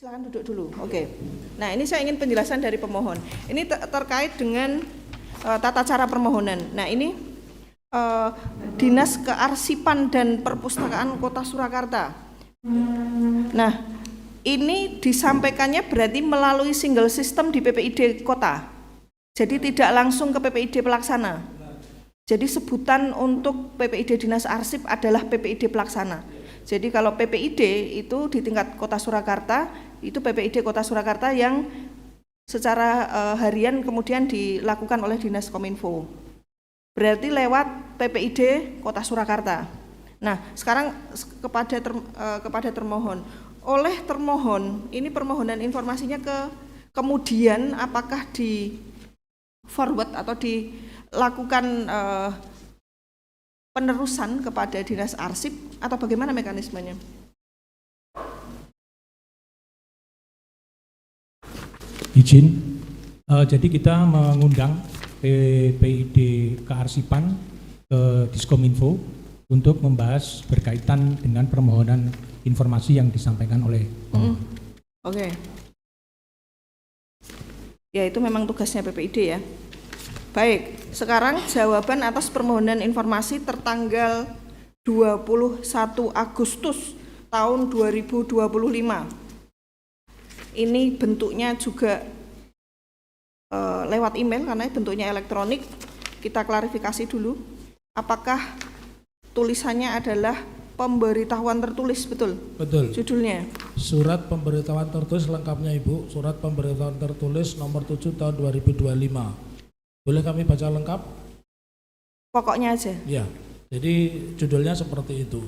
Silakan duduk dulu. Oke. Nah, ini saya ingin penjelasan dari pemohon. Ini terkait dengan tata cara permohonan. Nah, ini Dinas Kearsipan dan Perpustakaan Kota Surakarta. Nah, ini disampaikannya berarti melalui single system di PPID Kota. Jadi tidak langsung ke PPID pelaksana. Jadi sebutan untuk PPID Dinas Arsip adalah PPID pelaksana. Jadi kalau PPID itu di tingkat Kota Surakarta, itu PPID Kota Surakarta yang secara harian kemudian dilakukan oleh Dinas Kominfo. Berarti lewat PPID Kota Surakarta. Nah, sekarang kepada termohon. Oleh termohon, ini permohonan informasinya kemudian apakah di forward atau dilakukan penerusan kepada Dinas Arsip atau bagaimana mekanismenya? Izin, jadi kita mengundang PPID Kearsipan ke Diskominfo untuk membahas berkaitan dengan permohonan informasi yang disampaikan oleh Oke. Ya, itu memang tugasnya PPID ya. Baik, sekarang jawaban atas permohonan informasi tertanggal 21 Agustus tahun 2025. Ini bentuknya juga lewat email karena bentuknya elektronik. Kita klarifikasi dulu. Apakah tulisannya adalah pemberitahuan tertulis, betul? Betul. Judulnya? Surat pemberitahuan tertulis lengkapnya Ibu, surat pemberitahuan tertulis nomor 7 tahun 2025. Boleh kami baca lengkap? Pokoknya aja? Ya, jadi judulnya seperti itu.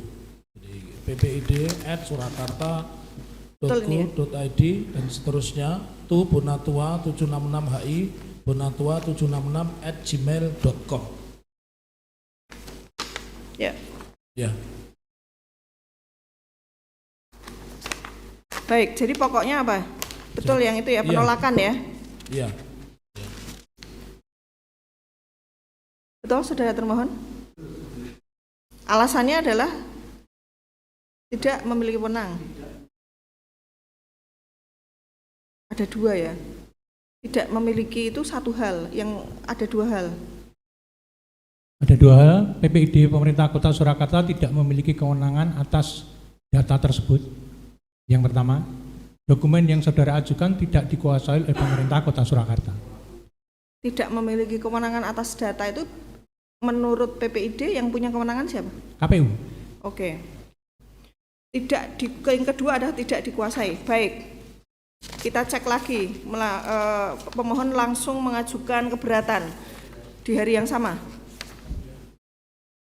Jadi ppid@surakarta.go.id dan seterusnya, tu Bonatua 766HI, Bonatua 766@gmail.com. Ya. Ya. Baik, jadi pokoknya apa? Betul yang itu ya, penolakan ya? Iya. Betul, saudara termohon? Alasannya adalah tidak memiliki wewenang. Ada dua ya. Tidak memiliki itu satu hal, yang ada dua hal. Ada dua hal, PPID Pemerintah Kota Surakarta tidak memiliki kewenangan atas data tersebut. Yang pertama, dokumen yang saudara ajukan tidak dikuasai oleh pemerintah Kota Surakarta. Tidak memiliki kewenangan atas data itu menurut PPID yang punya kewenangan siapa? KPU. Oke. Yang kedua adalah tidak dikuasai. Baik. Kita cek lagi. Pemohon langsung mengajukan keberatan di hari yang sama.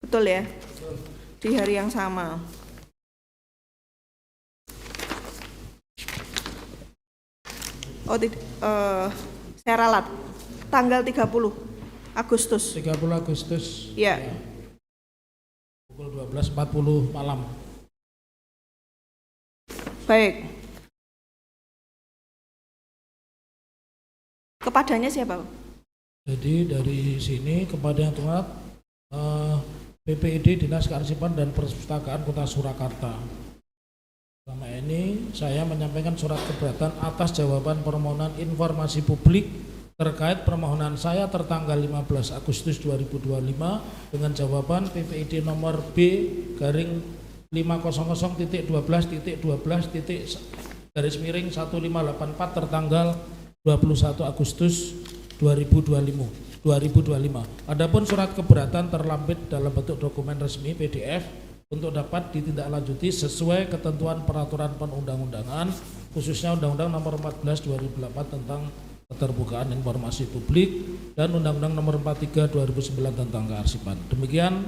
Betul ya? Di hari yang sama. Saya ralat. Tanggal 30 Agustus. 30 Agustus. Ya. Pukul 12.40 malam. Baik. Kepadanya siapa? Jadi dari sini kepada yang terhormat PPID Dinas Kearsipan dan Perpustakaan Kota Surakarta. Selama ini saya menyampaikan surat keberatan atas jawaban permohonan informasi publik terkait permohonan saya tertanggal 15 Agustus 2025 dengan jawaban PPID nomor B/500.12.12.1584 tertanggal 21 Agustus 2025. Adapun surat keberatan terlampir dalam bentuk dokumen resmi PDF untuk dapat ditindaklanjuti sesuai ketentuan peraturan perundang-undangan, khususnya Undang-Undang Nomor 14 2008 tentang Keterbukaan Informasi Publik dan Undang-Undang Nomor 43 2009 tentang Kearsipan. Demikian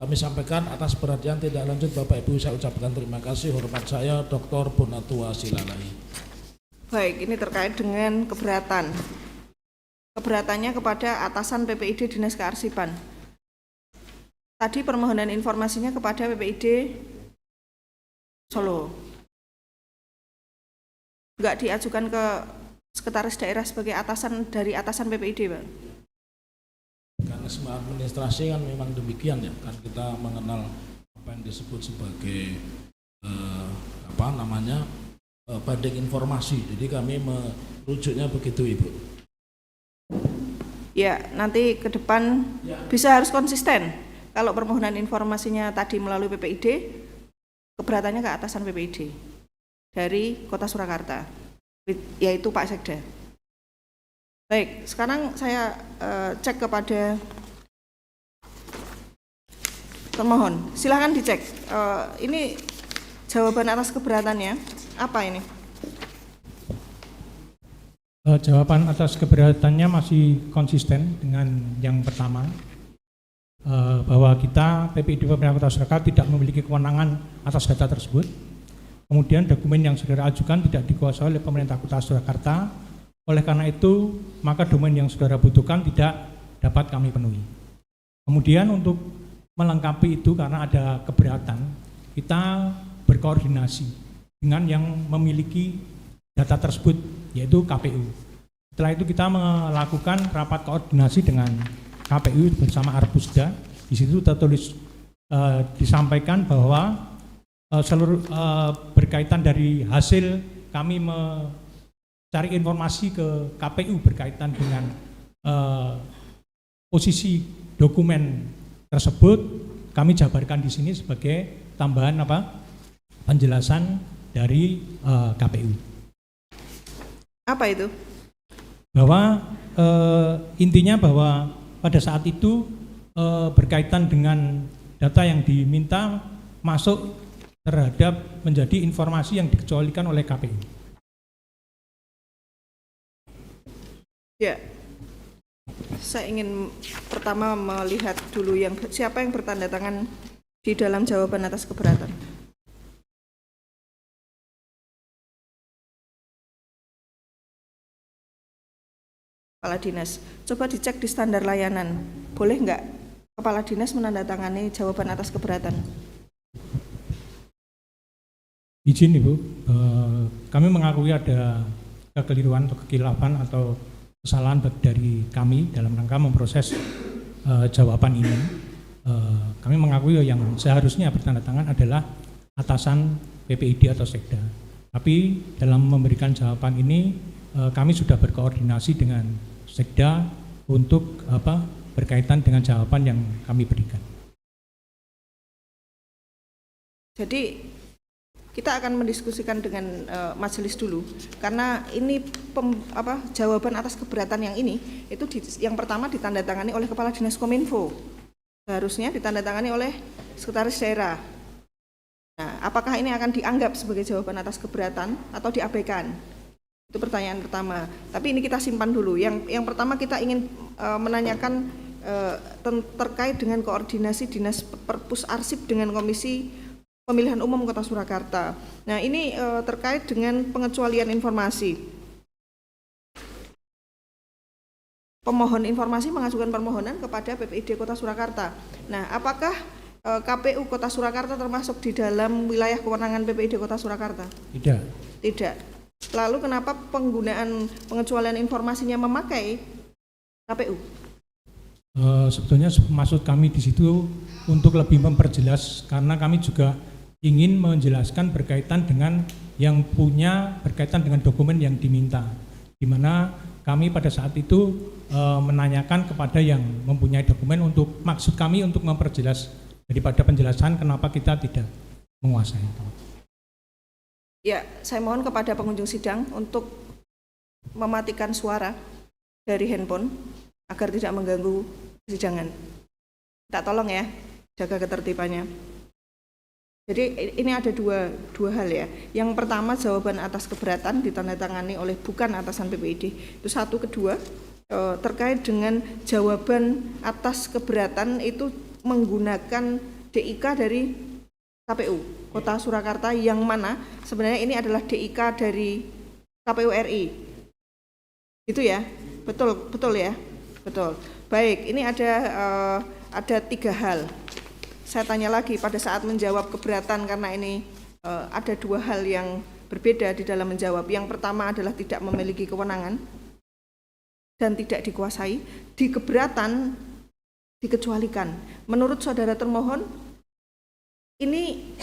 kami sampaikan atas perhatian tidak lanjut Bapak Ibu, saya ucapkan terima kasih. Hormat saya Dr. Bonatua Silalahi. Baik, ini terkait dengan keberatan. Keberatannya kepada atasan PPID Dinas Kearsipan. Tadi permohonan informasinya kepada PPID Solo. Enggak diajukan ke Sekretaris Daerah sebagai atasan dari atasan PPID, Pak? Mekanisme administrasi kan memang demikian ya, kan kita mengenal apa yang disebut sebagai banding informasi. Jadi kami merujuknya begitu, Ibu. Ya, nanti ke depan bisa harus konsisten. Kalau permohonan informasinya tadi melalui PPID, keberatannya ke atasan PPID dari Kota Surakarta, yaitu Pak Sekda. Baik, sekarang saya cek kepada termohon. Silahkan dicek. Ini jawaban atas keberatannya apa ini? Jawaban atas keberatannya masih konsisten dengan yang pertama, bahwa kita PPID Pemerintah Kota Surakarta tidak memiliki kewenangan atas data tersebut. Kemudian dokumen yang saudara ajukan tidak dikuasai oleh Pemerintah Kota Surakarta. Oleh karena itu, maka domain yang saudara butuhkan tidak dapat kami penuhi. Kemudian untuk melengkapi itu, karena ada keberatan, kita berkoordinasi dengan yang memiliki data tersebut, yaitu KPU. Setelah itu kita melakukan rapat koordinasi dengan KPU bersama Arbusda. Di situ tertulis disampaikan bahwa seluruh berkaitan dari hasil kami mencari informasi ke KPU berkaitan dengan posisi dokumen tersebut, kami jabarkan di sini sebagai tambahan penjelasan dari KPU. Apa itu? Bahwa intinya bahwa pada saat itu berkaitan dengan data yang diminta masuk terhadap menjadi informasi yang dikecualikan oleh KPU. Ya, saya ingin pertama melihat dulu siapa yang bertanda tangan di dalam jawaban atas keberatan. Kepala Dinas, coba dicek di standar layanan. Boleh nggak Kepala Dinas menandatangani jawaban atas keberatan? Izin Ibu, kami mengakui ada kekeliruan atau kekhilafan atau kesalahan dari kami dalam rangka memproses jawaban ini. Kami mengakui yang seharusnya bertanda tangan adalah atasan PPID atau Sekda. Tapi dalam memberikan jawaban ini kami sudah berkoordinasi dengan Sekda untuk berkaitan dengan jawaban yang kami berikan. Jadi kita akan mendiskusikan dengan majelis dulu, karena ini jawaban atas keberatan yang ini itu yang pertama ditandatangani oleh Kepala Dinas Kominfo, seharusnya ditandatangani oleh Sekretaris Daerah. Nah, apakah ini akan dianggap sebagai jawaban atas keberatan atau diabaikan? Itu pertanyaan pertama. Tapi ini kita simpan dulu. Yang pertama kita ingin menanyakan terkait dengan koordinasi Dinas Perpus Arsip dengan Komisi Pemilihan Umum Kota Surakarta. Nah, ini terkait dengan pengecualian informasi. Pemohon informasi mengajukan permohonan kepada PPID Kota Surakarta. Nah, apakah KPU Kota Surakarta termasuk di dalam wilayah kewenangan PPID Kota Surakarta? Tidak. Tidak. Lalu kenapa penggunaan pengecualian informasinya memakai KPU? Sebetulnya maksud kami di situ untuk lebih memperjelas, karena kami juga ingin menjelaskan berkaitan dengan yang punya berkaitan dengan dokumen yang diminta, di mana kami pada saat itu menanyakan kepada yang mempunyai dokumen untuk maksud kami untuk memperjelas daripada penjelasan kenapa kita tidak menguasai itu. Ya, saya mohon kepada pengunjung sidang untuk mematikan suara dari handphone agar tidak mengganggu persidangan. Tak tolong ya, jaga ketertibannya. Jadi ini ada dua hal ya. Yang pertama, jawaban atas keberatan ditandatangani oleh bukan atasan PPID. Itu satu. Kedua, terkait dengan jawaban atas keberatan itu menggunakan DIK dari KPU Kota Surakarta, yang mana sebenarnya ini adalah DIK dari KPU RI. Itu ya? Betul ya? Betul. Baik, ini ada 3 hal. Saya tanya lagi pada saat menjawab keberatan, karena ini ada 2 hal yang berbeda di dalam menjawab. Yang pertama adalah tidak memiliki kewenangan dan tidak dikuasai. Di keberatan dikecualikan. Menurut saudara termohon, ini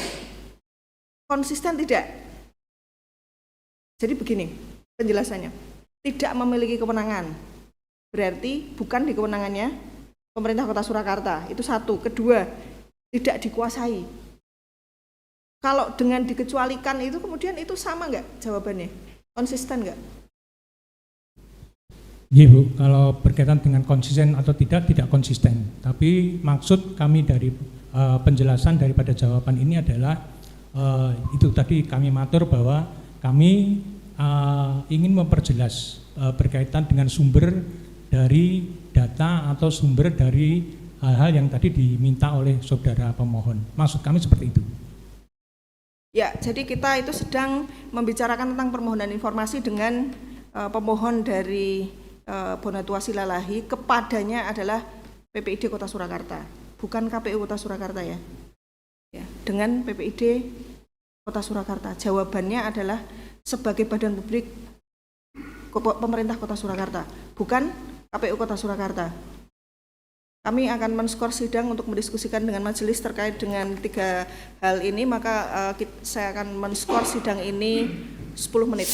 konsisten tidak Jadi begini penjelasannya, tidak memiliki kewenangan, berarti bukan di kewenangannya pemerintah Kota Surakarta, itu satu. Kedua, tidak dikuasai. Kalau dengan dikecualikan itu kemudian itu sama nggak jawabannya? Konsisten nggak? Iya Bu, kalau berkaitan dengan konsisten atau tidak konsisten. Tapi maksud kami dari penjelasan daripada jawaban ini adalah itu tadi kami matur bahwa kami ingin memperjelas berkaitan dengan sumber dari data atau sumber dari hal-hal yang tadi diminta oleh saudara pemohon. Maksud kami seperti itu. Ya, jadi kita itu sedang membicarakan tentang permohonan informasi dengan pemohon dari Bonatua Silalahi, kepadanya adalah PPID Kota Surakarta, bukan KPU Kota Surakarta ya. Ya, dengan PPID Kota Surakarta. Jawabannya adalah sebagai badan publik pemerintah Kota Surakarta, bukan KPU Kota Surakarta. Kami akan men-skor sidang untuk mendiskusikan dengan majelis terkait dengan 3 hal ini, maka saya akan men-skor sidang ini 10 menit.